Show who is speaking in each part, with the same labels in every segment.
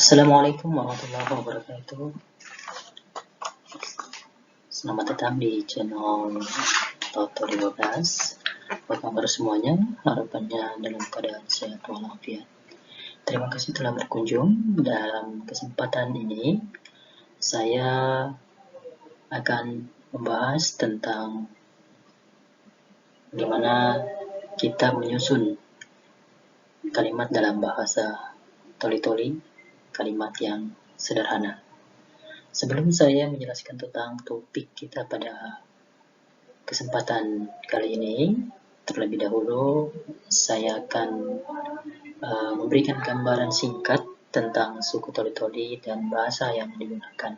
Speaker 1: Assalamualaikum warahmatullahi wabarakatuh. Selamat datang di channel Toto 15. Apa kabar semuanya? Harapannya dalam keadaan sehat walafiat. Terima kasih telah berkunjung. Dalam kesempatan ini, saya akan membahas tentang bagaimana kita menyusun kalimat dalam bahasa toli-toli, kalimat yang sederhana. Sebelum saya menjelaskan tentang topik kita pada kesempatan kali ini, terlebih dahulu saya akan memberikan gambaran singkat tentang suku toli-toli dan bahasa yang digunakan.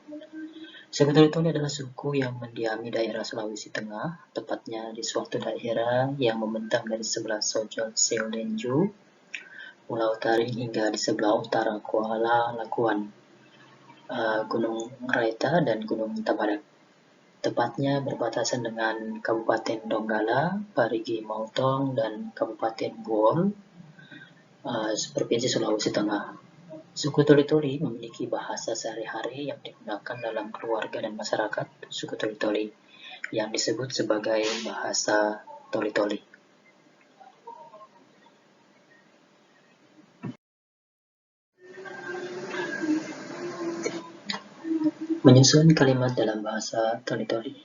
Speaker 1: Suku toli-toli adalah suku yang mendiami daerah Sulawesi Tengah, tepatnya di suatu daerah yang membentang dari sebelah Sojol Seolenju, Pulau Taring hingga di sebelah utara Kuala Lakuan, Gunung Raita dan Gunung Tabadak. Tepatnya berbatasan dengan Kabupaten Donggala, Parigi Motong, dan Kabupaten Buol, Provinsi Sulawesi Tengah. Suku toli-toli memiliki bahasa sehari-hari yang digunakan dalam keluarga dan masyarakat suku toli-toli, yang disebut sebagai bahasa toli-toli. Menyusun kalimat dalam bahasa toli-toli.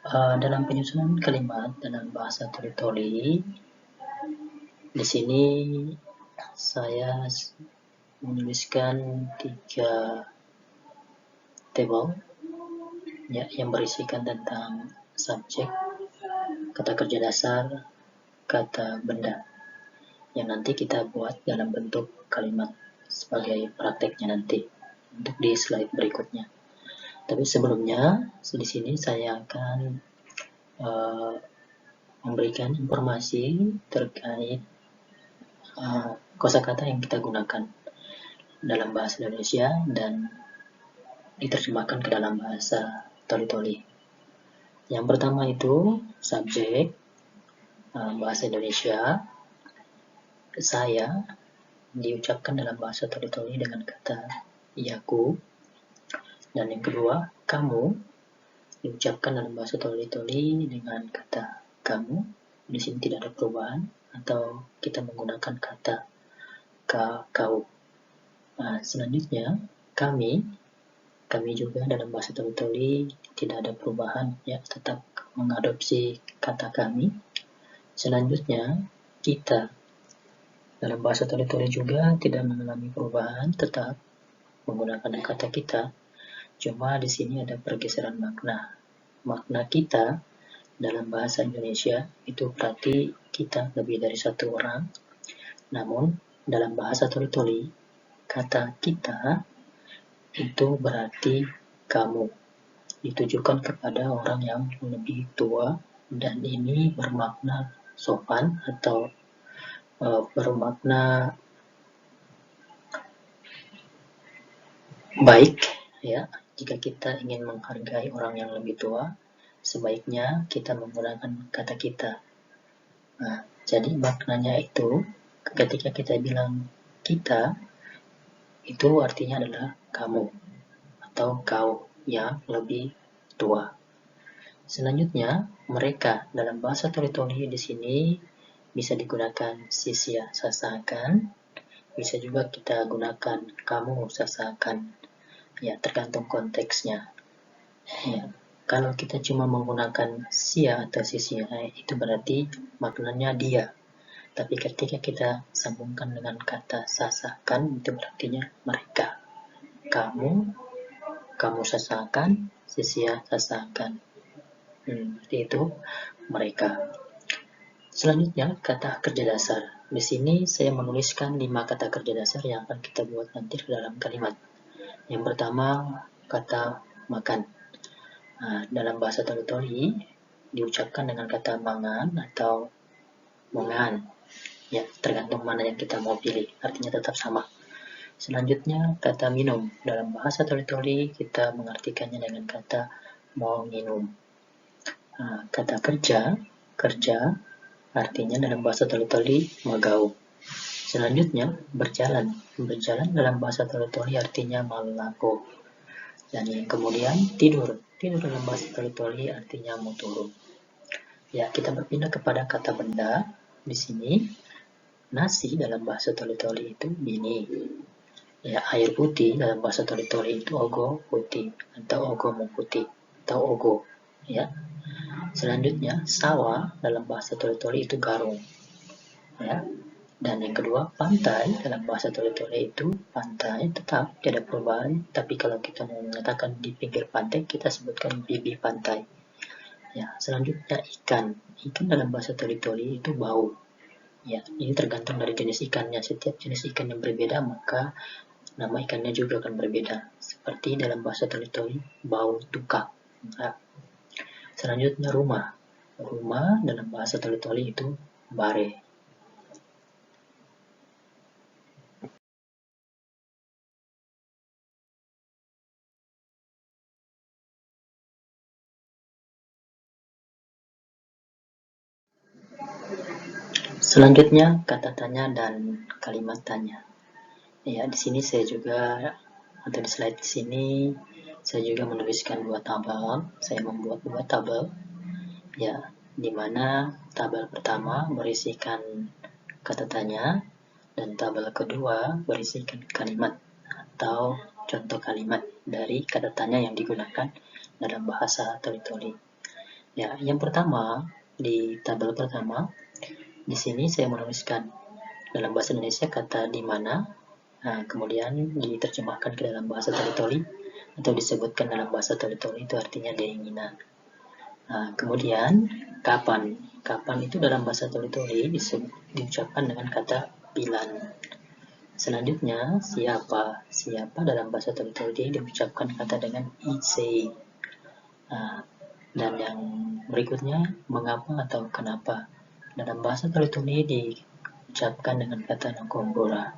Speaker 1: Dalam penyusunan kalimat dalam bahasa toli-toli, di sini saya menuliskan 3 tabel ya, yang berisikan tentang subjek, kata kerja dasar, kata benda, yang nanti kita buat dalam bentuk kalimat sebagai prakteknya nanti untuk di slide berikutnya. Tapi sebelumnya, di sini saya akan memberikan informasi terkait kosakata yang kita gunakan dalam bahasa Indonesia dan diterjemahkan ke dalam bahasa toli-toli. Yang pertama itu subjek, bahasa Indonesia, saya diucapkan dalam bahasa toli-toli dengan kata yaku. Dan yang kedua, kamu diucapkan dalam bahasa toli-toli dengan kata kamu. Di sini tidak ada perubahan atau kita menggunakan kata kau. Selanjutnya, kami juga dalam bahasa toli-toli tidak ada perubahan ya, tetap mengadopsi kata kami. Selanjutnya, kita dalam bahasa toli-toli juga tidak mengalami perubahan, tetap menggunakan kata kita. Cuma di sini ada pergeseran makna. Makna kita dalam bahasa Indonesia itu berarti kita lebih dari satu orang. Namun dalam bahasa toli-toli, kata kita itu berarti kamu, ditujukan kepada orang yang lebih tua, dan ini bermakna sopan atau bermakna baik ya. Jika kita ingin menghargai orang yang lebih tua, sebaiknya kita menggunakan kata kita. Jadi maknanya itu ketika kita bilang kita, itu artinya adalah kamu atau kau yang lebih tua. Selanjutnya, mereka dalam bahasa toli-toli di sini bisa digunakan sisia sasakan, bisa juga kita gunakan kamu sasakan. Ya, tergantung konteksnya. Ya, kalau kita cuma menggunakan sia atau sisia, itu berarti maknanya dia. Tapi ketika kita sambungkan dengan kata sasakan, itu berartinya mereka. Kamu sasakan, sisia sasakan. Seperti itu mereka. Selanjutnya, kata kerja dasar. Di sini saya menuliskan 5 kata kerja dasar yang akan kita buat nanti ke dalam kalimat. Yang pertama, kata makan. Dalam bahasa toli-toli diucapkan dengan kata mangan atau mongan. Ya, tergantung mana yang kita mau pilih, artinya tetap sama. Selanjutnya, kata minum. Dalam bahasa toli-toli kita mengartikannya dengan kata mau minum. Kata kerja artinya dalam bahasa toli-toli magau. Selanjutnya, berjalan. Berjalan dalam bahasa Toli-Toli artinya malako. Dan yang kemudian, tidur. Tidur dalam bahasa Toli-Toli artinya muturu. Ya, kita berpindah kepada kata benda. Di sini, nasi dalam bahasa Toli-Toli itu bini. Ya, air putih dalam bahasa Toli-Toli itu ogo putih atau ogo putih atau ogo. Ya. Selanjutnya, sawah dalam bahasa Toli-Toli itu garung. Ya. Dan yang kedua, pantai dalam bahasa Toli-Toli itu pantai tetap tidak perubahan, tapi kalau kita mau mengatakan di pinggir pantai, kita sebutkan bibi pantai. Ya, selanjutnya ikan. Ikan dalam bahasa Toli-Toli itu bau. Ya, ini tergantung dari jenis ikannya. Setiap jenis ikan yang berbeda, maka nama ikannya juga akan berbeda. Seperti dalam bahasa Toli-Toli, bau tuka. Nah, selanjutnya rumah. Rumah dalam bahasa Toli-Toli itu bare. Selanjutnya kata tanya dan kalimat tanya. Ya, di sini saya juga atau di slide di sini saya juga menuliskan dua tabel. Saya membuat dua tabel. Ya, di mana tabel pertama berisikan kata tanya dan tabel kedua berisikan kalimat atau contoh kalimat dari kata tanya yang digunakan dalam bahasa Toli-Toli. Ya, yang pertama di tabel pertama di sini saya menuliskan dalam bahasa Indonesia kata di mana, kemudian diterjemahkan ke dalam bahasa Toli-Toli atau disebutkan dalam bahasa Toli-Toli itu artinya deingina. Kemudian kapan? Kapan itu dalam bahasa Toli-Toli diucapkan dengan kata bilan. Selanjutnya siapa? Siapa dalam bahasa Toli-Toli diucapkan kata dengan isei. Dan yang berikutnya mengapa atau kenapa? Dalam bahasa Toli-Toli diucapkan dengan kata nakombora.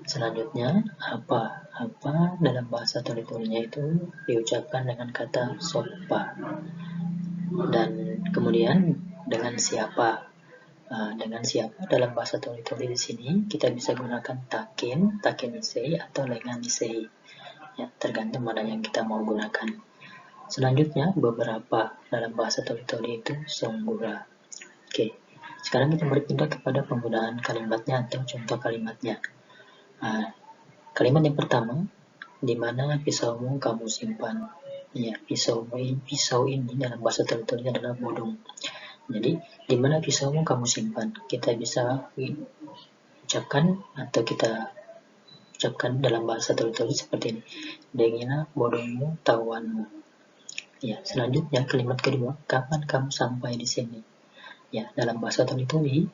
Speaker 1: Selanjutnya, apa? Apa dalam bahasa Toli-Tolinya itu diucapkan dengan kata soppa. Dan kemudian dengan siapa? Dengan siapa dalam bahasa Toli-Toli di sini kita bisa gunakan takin, takin isei atau lengan isei. Ya, tergantung mana yang kita mau gunakan. Selanjutnya, beberapa dalam bahasa Toli-Toli itu songgura. Oke, sekarang kita berpindah kepada penggunaan kalimatnya atau contoh kalimatnya. Kalimat yang pertama, di mana pisaumu kamu simpan? Ya, pisau ini dalam bahasa Toli-Toli adalah bodong. Jadi, di mana pisaumu kamu simpan? Kita bisa ucapkan atau kita ucapkan dalam bahasa Toli-Toli seperti ini. Dengina bodongmu tawanmu. Ya, selanjutnya kalimat kedua, kapan kamu sampai di sini? Ya, dalam bahasa Toli-Toli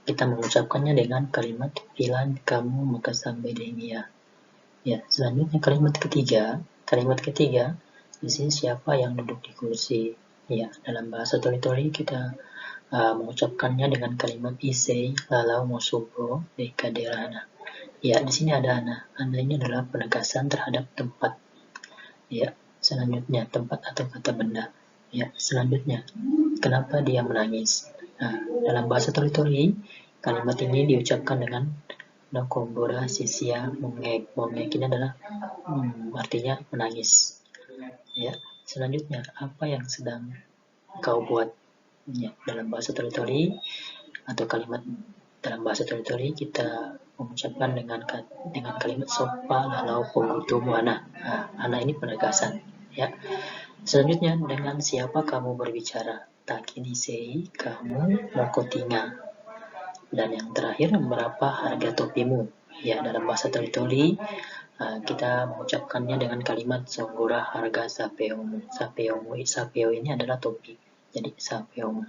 Speaker 1: kita mengucapkannya dengan kalimat bilan kamu maka sampai dengia. Ya, selanjutnya kalimat ketiga di sini siapa yang duduk di kursi? Ya, dalam bahasa Toli-Toli kita mengucapkannya dengan kalimat isei lalau mosubo dekaderana. Ya, di sini ada ana. Ana ini adalah penegasan terhadap tempat. Ya, selanjutnya tempat atau kata benda. Ya, selanjutnya kenapa dia menangis? Dalam bahasa Toli-Toli kalimat ini diucapkan dengan nakombora sisia mongek. Mongek ini adalah artinya menangis. Ya, selanjutnya apa yang sedang kau buat? Ya, dalam bahasa Toli-Toli atau kalimat dalam bahasa Toli-Toli kita mengucapkan dengan kalimat sopa lalau pogutumu ana. Ana ini penegasan. Ya. Selanjutnya dengan siapa kamu berbicara? Takinisei kamu mokotinga. Dan yang terakhir, berapa harga topimu? Ya, dalam bahasa Toli-Toli kita mengucapkannya dengan kalimat songgura harga sapeomu. Sapeo ini adalah topi. Jadi sapeomu.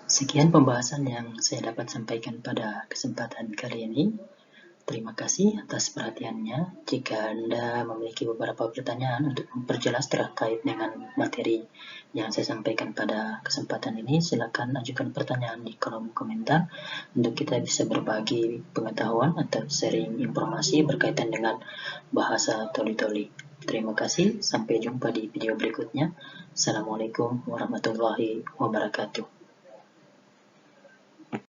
Speaker 1: Sekian pembahasan yang saya dapat sampaikan pada kesempatan kali ini. Terima kasih atas perhatiannya. Jika Anda memiliki beberapa pertanyaan untuk memperjelas terkait dengan materi yang saya sampaikan pada kesempatan ini, silakan ajukan pertanyaan di kolom komentar untuk kita bisa berbagi pengetahuan atau sharing informasi berkaitan dengan bahasa Toli-Toli. Terima kasih, sampai jumpa di video berikutnya. Assalamualaikum warahmatullahi wabarakatuh.